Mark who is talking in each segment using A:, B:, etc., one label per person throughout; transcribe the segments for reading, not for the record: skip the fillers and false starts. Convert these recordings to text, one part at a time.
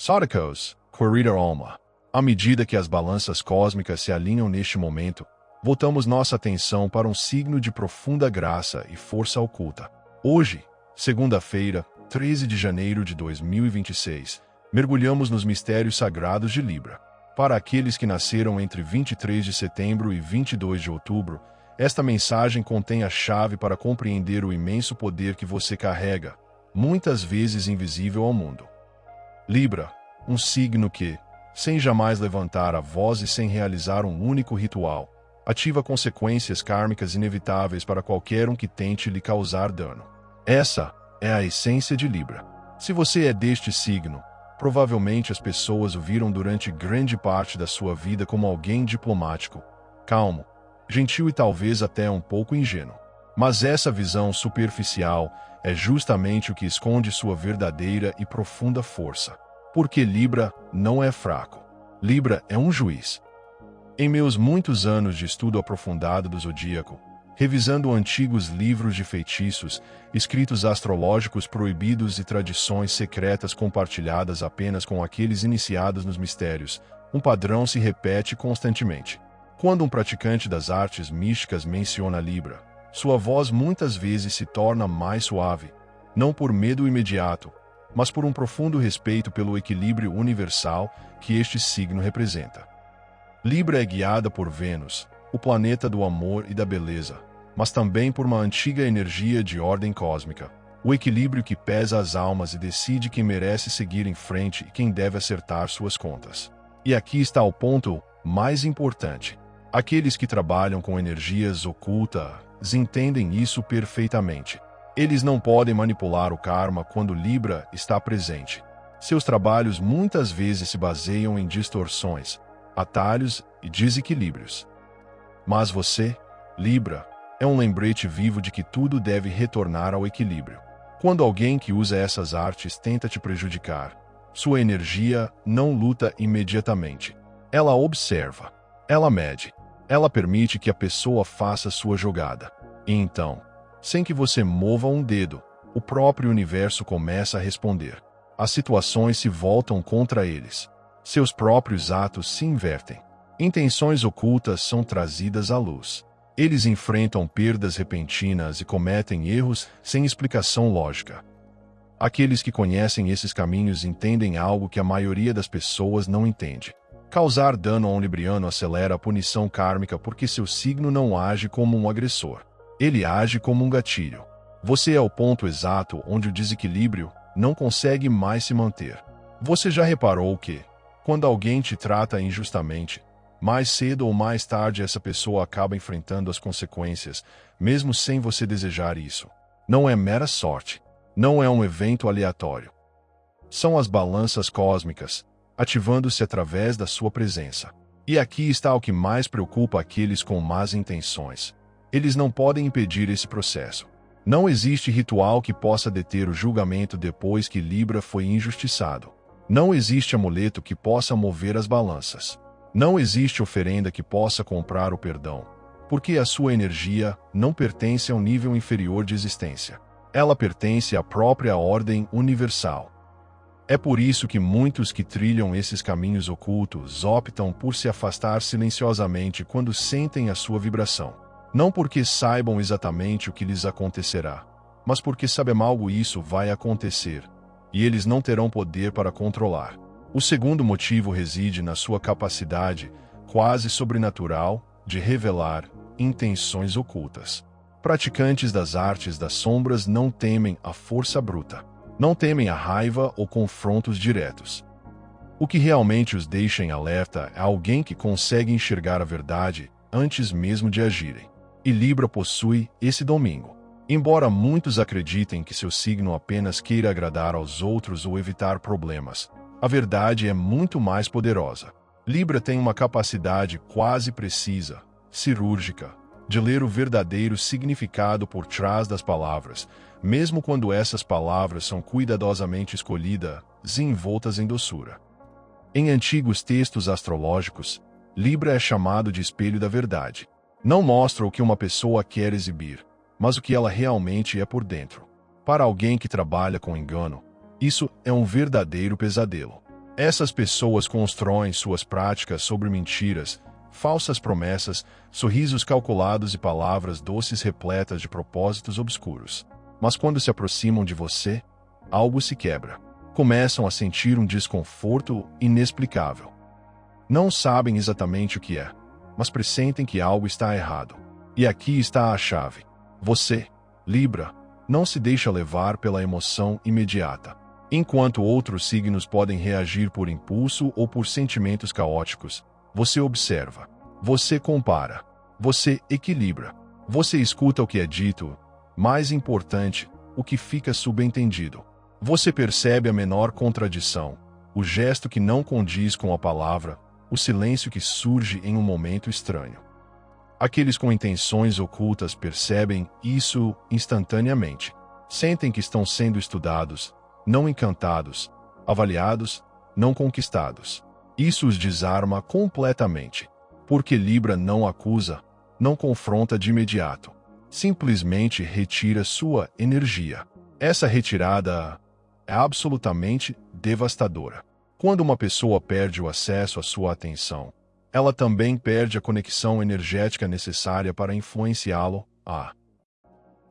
A: Sódicos, querida alma. À medida que as balanças cósmicas se alinham neste momento, voltamos nossa atenção para um signo de profunda graça e força oculta. Hoje, segunda-feira, 13 de janeiro de 2026, mergulhamos nos mistérios sagrados de Libra. Para aqueles que nasceram entre 23 de setembro e 22 de outubro, esta mensagem contém a chave para compreender o imenso poder que você carrega, muitas vezes invisível ao mundo. Libra, um signo que, sem jamais levantar a voz e sem realizar um único ritual, ativa consequências kármicas inevitáveis para qualquer um que tente lhe causar dano. Essa é a essência de Libra. Se você é deste signo, provavelmente as pessoas o viram durante grande parte da sua vida como alguém diplomático, calmo, gentil e talvez até um pouco ingênuo. Mas essa visão superficial é justamente o que esconde sua verdadeira e profunda força. Porque Libra não é fraco. Libra é um juiz. Em meus muitos anos de estudo aprofundado do zodíaco, revisando antigos livros de feitiços, escritos astrológicos proibidos e tradições secretas compartilhadas apenas com aqueles iniciados nos mistérios, um padrão se repete constantemente. Quando um praticante das artes místicas menciona Libra, sua voz muitas vezes se torna mais suave, não por medo imediato, mas por um profundo respeito pelo equilíbrio universal que este signo representa. Libra é guiada por Vênus, o planeta do amor e da beleza, mas também por uma antiga energia de ordem cósmica, o equilíbrio que pesa as almas e decide quem merece seguir em frente e quem deve acertar suas contas. E aqui está o ponto mais importante. Aqueles que trabalham com energias ocultas entendem isso perfeitamente. Eles não podem manipular o karma quando Libra está presente. Seus trabalhos muitas vezes se baseiam em distorções, atalhos e desequilíbrios. Mas você, Libra, é um lembrete vivo de que tudo deve retornar ao equilíbrio. Quando alguém que usa essas artes tenta te prejudicar, sua energia não luta imediatamente. Ela observa, ela mede, ela permite que a pessoa faça sua jogada. E então, sem que você mova um dedo, o próprio universo começa a responder. As situações se voltam contra eles. Seus próprios atos se invertem. Intenções ocultas são trazidas à luz. Eles enfrentam perdas repentinas e cometem erros sem explicação lógica. Aqueles que conhecem esses caminhos entendem algo que a maioria das pessoas não entende. Causar dano a um libriano acelera a punição kármica porque seu signo não age como um agressor. Ele age como um gatilho. Você é o ponto exato onde o desequilíbrio não consegue mais se manter. Você já reparou que, quando alguém te trata injustamente, mais cedo ou mais tarde essa pessoa acaba enfrentando as consequências, mesmo sem você desejar isso. Não é mera sorte. Não é um evento aleatório. São as balanças cósmicas, ativando-se através da sua presença. E aqui está o que mais preocupa aqueles com más intenções. Eles não podem impedir esse processo. Não existe ritual que possa deter o julgamento depois que Libra foi injustiçado. Não existe amuleto que possa mover as balanças. Não existe oferenda que possa comprar o perdão, porque a sua energia não pertence a um nível inferior de existência. Ela pertence à própria ordem universal. É por isso que muitos que trilham esses caminhos ocultos optam por se afastar silenciosamente quando sentem a sua vibração. Não porque saibam exatamente o que lhes acontecerá, mas porque sabem algo isso vai acontecer, e eles não terão poder para controlar. O segundo motivo reside na sua capacidade, quase sobrenatural, de revelar intenções ocultas. Praticantes das artes das sombras não temem a força bruta. Não temem a raiva ou confrontos diretos. O que realmente os deixa em alerta é alguém que consegue enxergar a verdade antes mesmo de agirem. E Libra possui esse domínio. Embora muitos acreditem que seu signo apenas queira agradar aos outros ou evitar problemas, a verdade é muito mais poderosa. Libra tem uma capacidade quase precisa, cirúrgica, de ler o verdadeiro significado por trás das palavras, mesmo quando essas palavras são cuidadosamente escolhidas e envoltas em doçura. Em antigos textos astrológicos, Libra é chamado de espelho da verdade. Não mostra o que uma pessoa quer exibir, mas o que ela realmente é por dentro. Para alguém que trabalha com engano, isso é um verdadeiro pesadelo. Essas pessoas constroem suas práticas sobre mentiras, falsas promessas, sorrisos calculados e palavras doces repletas de propósitos obscuros. Mas quando se aproximam de você, algo se quebra. Começam a sentir um desconforto inexplicável. Não sabem exatamente o que é, mas pressentem que algo está errado. E aqui está a chave. Você, Libra, não se deixa levar pela emoção imediata. Enquanto outros signos podem reagir por impulso ou por sentimentos caóticos, você observa, você compara, você equilibra, você escuta o que é dito, mais importante, o que fica subentendido. Você percebe a menor contradição, o gesto que não condiz com a palavra, o silêncio que surge em um momento estranho. Aqueles com intenções ocultas percebem isso instantaneamente. Sentem que estão sendo estudados, não encantados, avaliados, não conquistados. Isso os desarma completamente, porque Libra não acusa, não confronta de imediato. Simplesmente retira sua energia. Essa retirada é absolutamente devastadora. Quando uma pessoa perde o acesso à sua atenção, ela também perde a conexão energética necessária para influenciá-lo.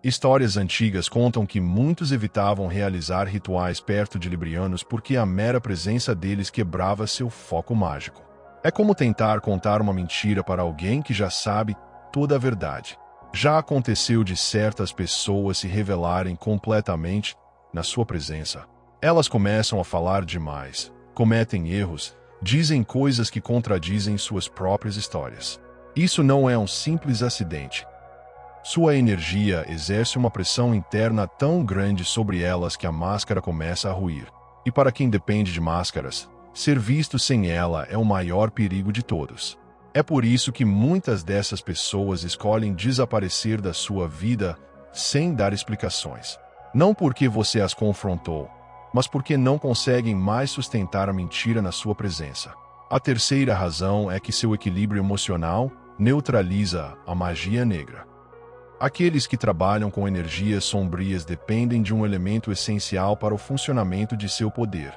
A: Histórias antigas contam que muitos evitavam realizar rituais perto de librianos porque a mera presença deles quebrava seu foco mágico. É como tentar contar uma mentira para alguém que já sabe toda a verdade. Já aconteceu de certas pessoas se revelarem completamente na sua presença. Elas começam a falar demais, cometem erros, dizem coisas que contradizem suas próprias histórias. Isso não é um simples acidente. Sua energia exerce uma pressão interna tão grande sobre elas que a máscara começa a ruir. E para quem depende de máscaras, ser visto sem ela é o maior perigo de todos. É por isso que muitas dessas pessoas escolhem desaparecer da sua vida sem dar explicações. Não porque você as confrontou, mas porque não conseguem mais sustentar a mentira na sua presença. A terceira razão é que seu equilíbrio emocional neutraliza a magia negra. Aqueles que trabalham com energias sombrias dependem de um elemento essencial para o funcionamento de seu poder: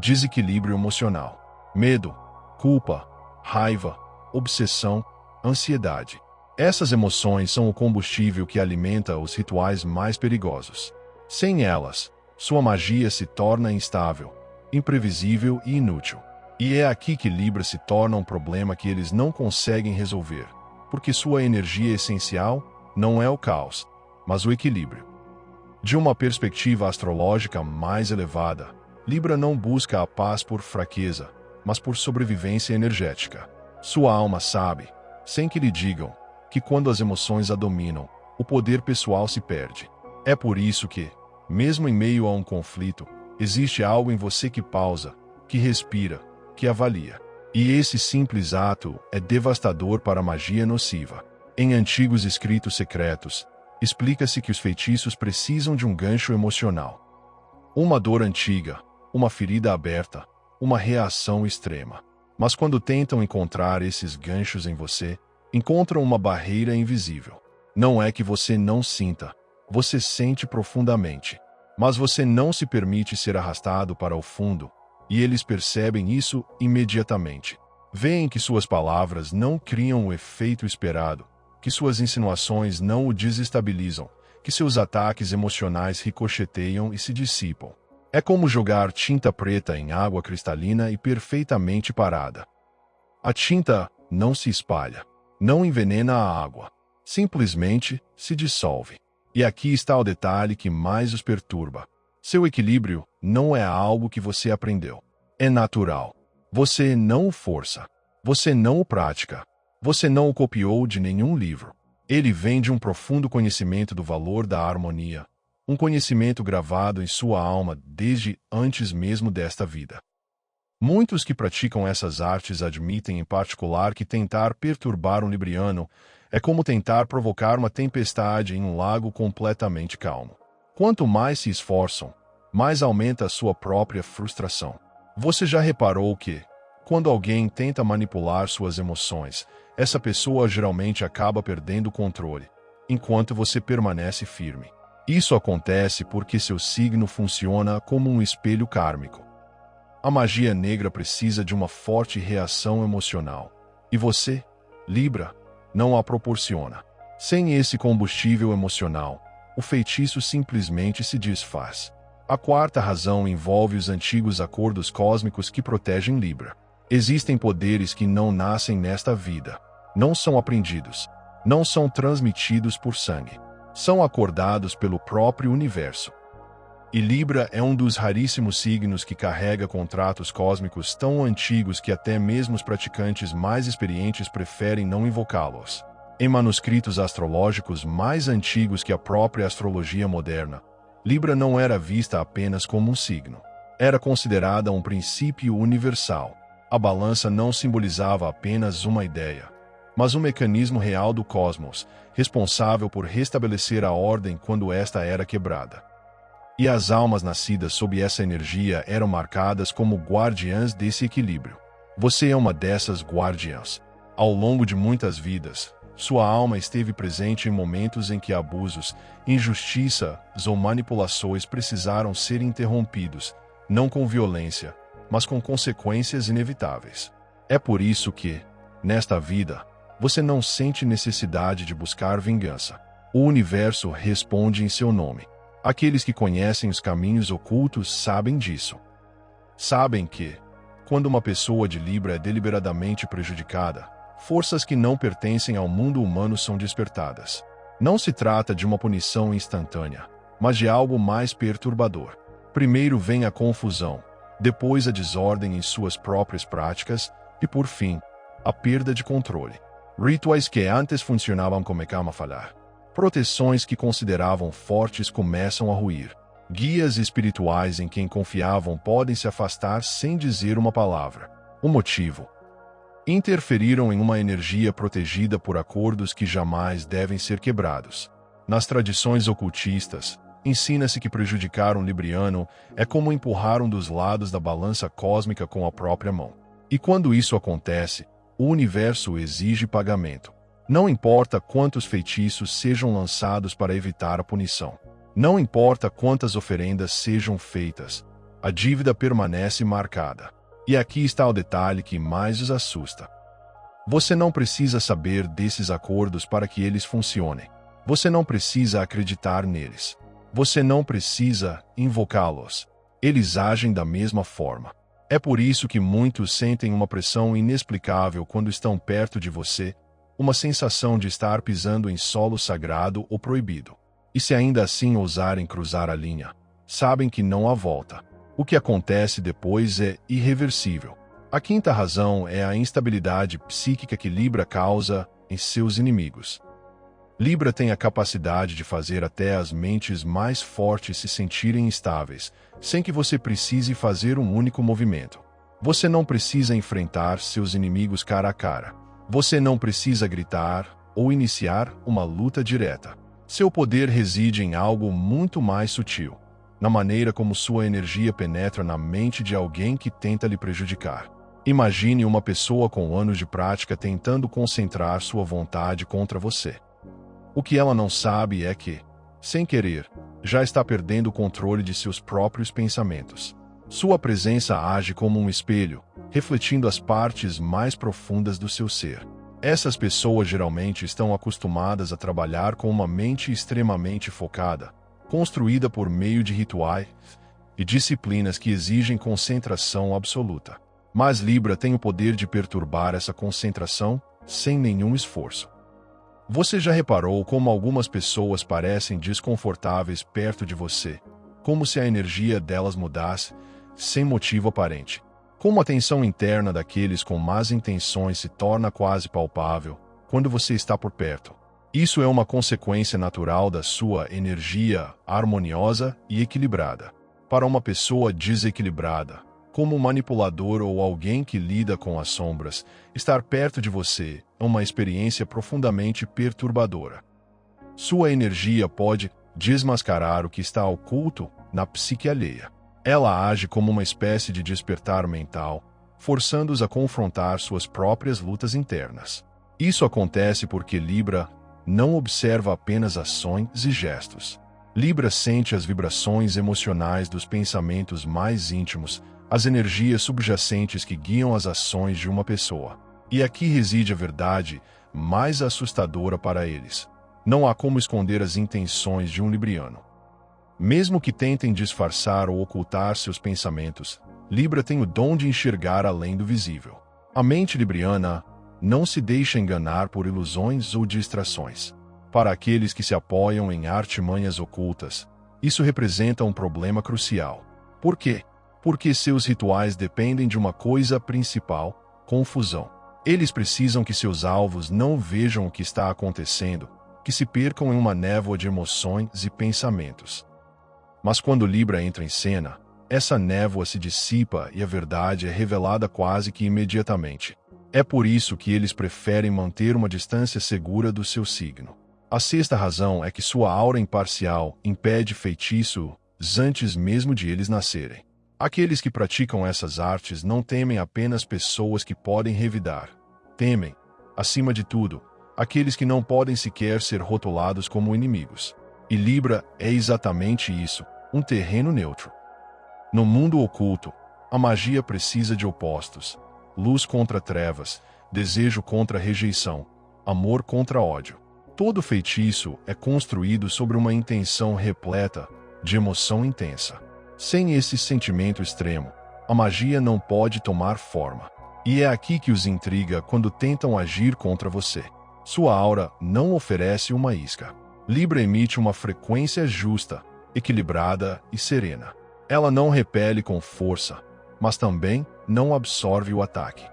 A: desequilíbrio emocional. Medo, culpa, raiva, obsessão, ansiedade. Essas emoções são o combustível que alimenta os rituais mais perigosos. Sem elas, sua magia se torna instável, imprevisível e inútil. E é aqui que Libra se torna um problema que eles não conseguem resolver, porque sua energia essencial não é o caos, mas o equilíbrio. De uma perspectiva astrológica mais elevada, Libra não busca a paz por fraqueza, mas por sobrevivência energética. Sua alma sabe, sem que lhe digam, que quando as emoções a dominam, o poder pessoal se perde. É por isso que, mesmo em meio a um conflito, existe algo em você que pausa, que respira, que avalia. E esse simples ato é devastador para a magia nociva. Em antigos escritos secretos, explica-se que os feitiços precisam de um gancho emocional. Uma dor antiga, uma ferida aberta, uma reação extrema. Mas quando tentam encontrar esses ganchos em você, encontram uma barreira invisível. Não é que você não sinta, você sente profundamente. Mas você não se permite ser arrastado para o fundo, e eles percebem isso imediatamente. Veem que suas palavras não criam o efeito esperado, que suas insinuações não o desestabilizam, que seus ataques emocionais ricocheteiam e se dissipam. É como jogar tinta preta em água cristalina e perfeitamente parada. A tinta não se espalha, não envenena a água, simplesmente se dissolve. E aqui está o detalhe que mais os perturba. Seu equilíbrio não é algo que você aprendeu. É natural. Você não o força. Você não o pratica. Você não o copiou de nenhum livro. Ele vem de um profundo conhecimento do valor da harmonia, um conhecimento gravado em sua alma desde antes mesmo desta vida. Muitos que praticam essas artes admitem em particular que tentar perturbar um libriano é como tentar provocar uma tempestade em um lago completamente calmo. Quanto mais se esforçam, mais aumenta a sua própria frustração. Você já reparou que, quando alguém tenta manipular suas emoções, essa pessoa geralmente acaba perdendo o controle, enquanto você permanece firme. Isso acontece porque seu signo funciona como um espelho kármico. A magia negra precisa de uma forte reação emocional. E você, Libra, não a proporciona. Sem esse combustível emocional, o feitiço simplesmente se desfaz. A quarta razão envolve os antigos acordos cósmicos que protegem Libra. Existem poderes que não nascem nesta vida. Não são aprendidos. Não são transmitidos por sangue. São acordados pelo próprio universo. E Libra é um dos raríssimos signos que carrega contratos cósmicos tão antigos que até mesmo os praticantes mais experientes preferem não invocá-los. Em manuscritos astrológicos mais antigos que a própria astrologia moderna, Libra não era vista apenas como um signo. Era considerada um princípio universal. A balança não simbolizava apenas uma ideia, mas um mecanismo real do cosmos, responsável por restabelecer a ordem quando esta era quebrada. E as almas nascidas sob essa energia eram marcadas como guardiãs desse equilíbrio. Você é uma dessas guardiãs. Ao longo de muitas vidas, sua alma esteve presente em momentos em que abusos, injustiças ou manipulações precisaram ser interrompidos, não com violência, mas com consequências inevitáveis. É por isso que, nesta vida, você não sente necessidade de buscar vingança. O universo responde em seu nome. Aqueles que conhecem os caminhos ocultos sabem disso. Sabem que, quando uma pessoa de Libra é deliberadamente prejudicada, forças que não pertencem ao mundo humano são despertadas. Não se trata de uma punição instantânea, mas de algo mais perturbador. Primeiro vem a confusão, depois a desordem em suas próprias práticas e, por fim, a perda de controle. Rituais que antes funcionavam como cama falhar. Proteções que consideravam fortes começam a ruir. Guias espirituais em quem confiavam podem se afastar sem dizer uma palavra. O motivo? Interferiram em uma energia protegida por acordos que jamais devem ser quebrados. Nas tradições ocultistas, ensina-se que prejudicar um libriano é como empurrar um dos lados da balança cósmica com a própria mão. E quando isso acontece, o universo exige pagamento. Não importa quantos feitiços sejam lançados para evitar a punição. Não importa quantas oferendas sejam feitas, a dívida permanece marcada. E aqui está o detalhe que mais os assusta. Você não precisa saber desses acordos para que eles funcionem. Você não precisa acreditar neles. Você não precisa invocá-los. Eles agem da mesma forma. É por isso que muitos sentem uma pressão inexplicável quando estão perto de você, uma sensação de estar pisando em solo sagrado ou proibido. E se ainda assim ousarem cruzar a linha, sabem que não há volta. O que acontece depois é irreversível. A quinta razão é a instabilidade psíquica que Libra causa em seus inimigos. Libra tem a capacidade de fazer até as mentes mais fortes se sentirem instáveis, sem que você precise fazer um único movimento. Você não precisa enfrentar seus inimigos cara a cara. Você não precisa gritar ou iniciar uma luta direta. Seu poder reside em algo muito mais sutil, na maneira como sua energia penetra na mente de alguém que tenta lhe prejudicar. Imagine uma pessoa com anos de prática tentando concentrar sua vontade contra você. O que ela não sabe é que, sem querer, já está perdendo o controle de seus próprios pensamentos. Sua presença age como um espelho, refletindo as partes mais profundas do seu ser. Essas pessoas geralmente estão acostumadas a trabalhar com uma mente extremamente focada, construída por meio de rituais e disciplinas que exigem concentração absoluta. Mas Libra tem o poder de perturbar essa concentração sem nenhum esforço. Você já reparou como algumas pessoas parecem desconfortáveis perto de você, como se a energia delas mudasse, sem motivo aparente? Como a tensão interna daqueles com más intenções se torna quase palpável quando você está por perto. Isso é uma consequência natural da sua energia harmoniosa e equilibrada. Para uma pessoa desequilibrada, como um manipulador ou alguém que lida com as sombras, estar perto de você é uma experiência profundamente perturbadora. Sua energia pode desmascarar o que está oculto na psique alheia. Ela age como uma espécie de despertar mental, forçando-os a confrontar suas próprias lutas internas. Isso acontece porque Libra não observa apenas ações e gestos. Libra sente as vibrações emocionais dos pensamentos mais íntimos, as energias subjacentes que guiam as ações de uma pessoa. E aqui reside a verdade mais assustadora para eles. Não há como esconder as intenções de um libriano. Mesmo que tentem disfarçar ou ocultar seus pensamentos, Libra tem o dom de enxergar além do visível. A mente libriana não se deixa enganar por ilusões ou distrações. Para aqueles que se apoiam em artimanhas ocultas, isso representa um problema crucial. Por quê? Porque seus rituais dependem de uma coisa principal: confusão. Eles precisam que seus alvos não vejam o que está acontecendo, que se percam em uma névoa de emoções e pensamentos. Mas quando Libra entra em cena, essa névoa se dissipa e a verdade é revelada quase que imediatamente. É por isso que eles preferem manter uma distância segura do seu signo. A sexta razão é que sua aura imparcial impede feitiços antes mesmo de eles nascerem. Aqueles que praticam essas artes não temem apenas pessoas que podem revidar. Temem, acima de tudo, aqueles que não podem sequer ser rotulados como inimigos. E Libra é exatamente isso, um terreno neutro. No mundo oculto, a magia precisa de opostos: luz contra trevas, desejo contra rejeição, amor contra ódio. Todo feitiço é construído sobre uma intenção repleta de emoção intensa. Sem esse sentimento extremo, a magia não pode tomar forma. E é aqui que os intriga quando tentam agir contra você. Sua aura não oferece uma isca. Libra emite uma frequência justa, equilibrada e serena. Ela não repele com força, mas também não absorve o ataque.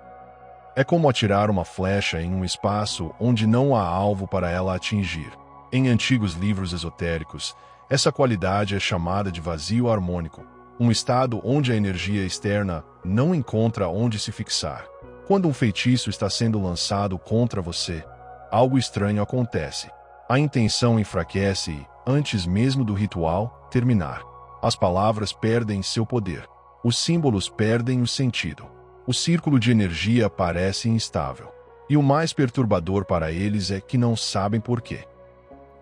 A: É como atirar uma flecha em um espaço onde não há alvo para ela atingir. Em antigos livros esotéricos, essa qualidade é chamada de vazio harmônico, um estado onde a energia externa não encontra onde se fixar. Quando um feitiço está sendo lançado contra você, algo estranho acontece. A intenção enfraquece antes mesmo do ritual terminar. As palavras perdem seu poder. Os símbolos perdem o sentido. O círculo de energia parece instável. E o mais perturbador para eles é que não sabem por quê.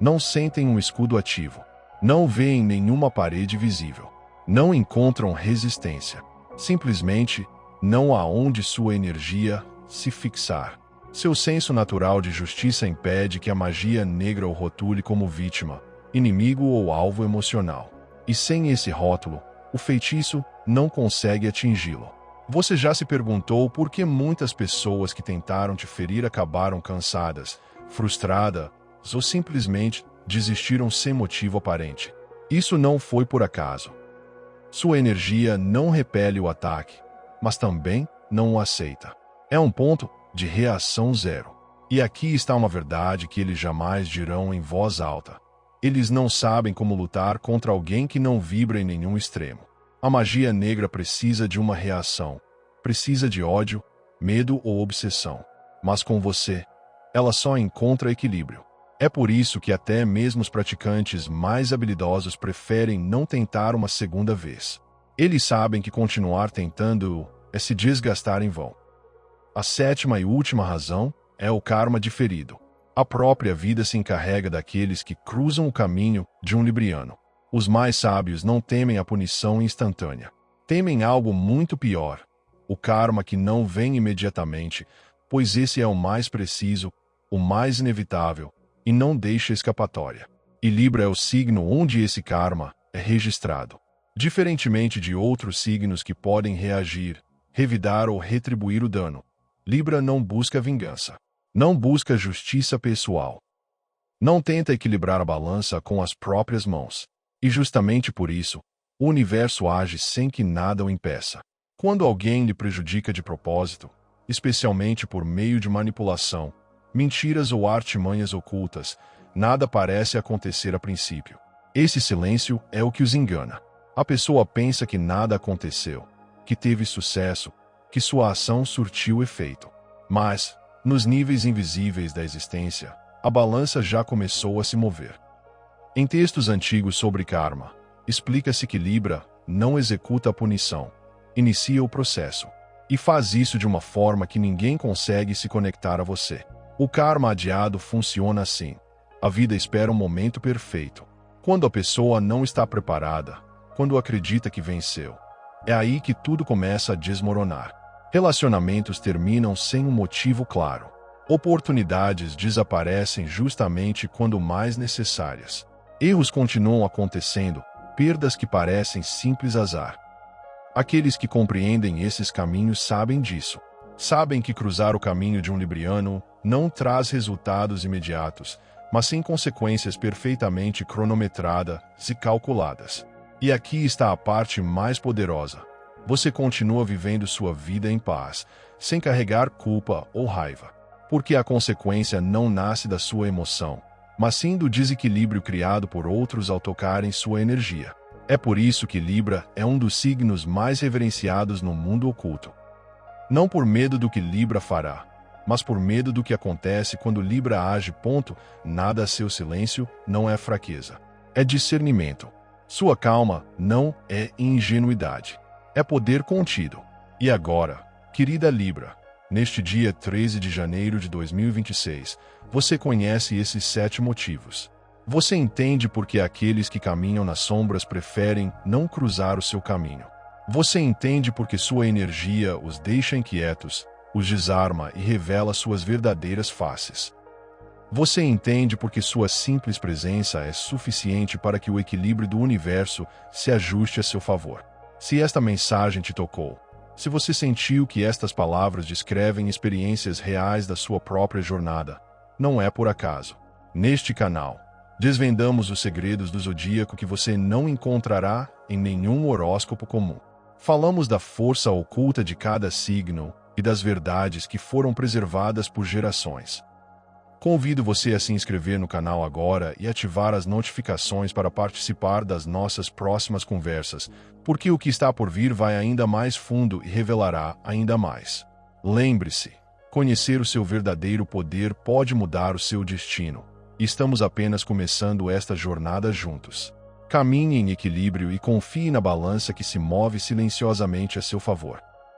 A: Não sentem um escudo ativo. Não veem nenhuma parede visível. Não encontram resistência. Simplesmente não há onde sua energia se fixar. Seu senso natural de justiça impede que a magia negra o rotule como vítima, inimigo ou alvo emocional. E sem esse rótulo, o feitiço não consegue atingi-lo. Você já se perguntou por que muitas pessoas que tentaram te ferir acabaram cansadas, frustradas ou simplesmente desistiram sem motivo aparente? Isso não foi por acaso. Sua energia não repele o ataque, mas também não o aceita. É um ponto de reação zero. E aqui está uma verdade que eles jamais dirão em voz alta. Eles não sabem como lutar contra alguém que não vibra em nenhum extremo. A magia negra precisa de uma reação. Precisa de ódio, medo ou obsessão. Mas com você, ela só encontra equilíbrio. É por isso que até mesmo os praticantes mais habilidosos preferem não tentar uma segunda vez. Eles sabem que continuar tentando é se desgastar em vão. A sétima e última razão é o karma diferido. A própria vida se encarrega daqueles que cruzam o caminho de um libriano. Os mais sábios não temem a punição instantânea. Temem algo muito pior: o karma que não vem imediatamente, pois esse é o mais preciso, o mais inevitável, e não deixa escapatória. E Libra é o signo onde esse karma é registrado. Diferentemente de outros signos que podem reagir, revidar ou retribuir o dano, Libra não busca vingança. Não busca justiça pessoal. Não tenta equilibrar a balança com as próprias mãos. E justamente por isso, o universo age sem que nada o impeça. Quando alguém lhe prejudica de propósito, especialmente por meio de manipulação, mentiras ou artimanhas ocultas, nada parece acontecer a princípio. Esse silêncio é o que os engana. A pessoa pensa que nada aconteceu, que teve sucesso, que sua ação surtiu efeito. Mas, nos níveis invisíveis da existência, a balança já começou a se mover. Em textos antigos sobre karma, explica-se que Libra não executa a punição, inicia o processo, e faz isso de uma forma que ninguém consegue se conectar a você. O karma adiado funciona assim. A vida espera um momento perfeito. Quando a pessoa não está preparada, quando acredita que venceu, É aí que tudo começa a desmoronar. Relacionamentos terminam sem um motivo claro. Oportunidades desaparecem justamente quando mais necessárias. Erros continuam acontecendo, perdas que parecem simples azar. Aqueles que compreendem esses caminhos sabem disso. Sabem que cruzar o caminho de um libriano não traz resultados imediatos, mas sim consequências perfeitamente cronometradas e calculadas. E aqui está a parte mais poderosa. Você continua vivendo sua vida em paz, sem carregar culpa ou raiva. Porque a consequência não nasce da sua emoção, mas sim do desequilíbrio criado por outros ao tocarem sua energia. É por isso que Libra é um dos signos mais reverenciados no mundo oculto. Não por medo do que Libra fará, mas por medo do que acontece quando Libra age. Nada a seu silêncio não é fraqueza. É discernimento. Sua calma não é ingenuidade. É poder contido. E agora, querida Libra, neste dia 13 de janeiro de 2026, você conhece esses 7 motivos. Você entende por que aqueles que caminham nas sombras preferem não cruzar o seu caminho. Você entende por que sua energia os deixa inquietos, os desarma e revela suas verdadeiras faces. Você entende por que sua simples presença é suficiente para que o equilíbrio do universo se ajuste a seu favor. Se esta mensagem te tocou, se você sentiu que estas palavras descrevem experiências reais da sua própria jornada, não é por acaso. Neste canal, desvendamos os segredos do zodíaco que você não encontrará em nenhum horóscopo comum. Falamos da força oculta de cada signo e das verdades que foram preservadas por gerações. Convido você a se inscrever no canal agora e ativar as notificações para participar das nossas próximas conversas, porque o que está por vir vai ainda mais fundo e revelará ainda mais. Lembre-se, conhecer o seu verdadeiro poder pode mudar o seu destino. Estamos apenas começando esta jornada juntos. Caminhe em equilíbrio e confie na balança que se move silenciosamente a seu favor.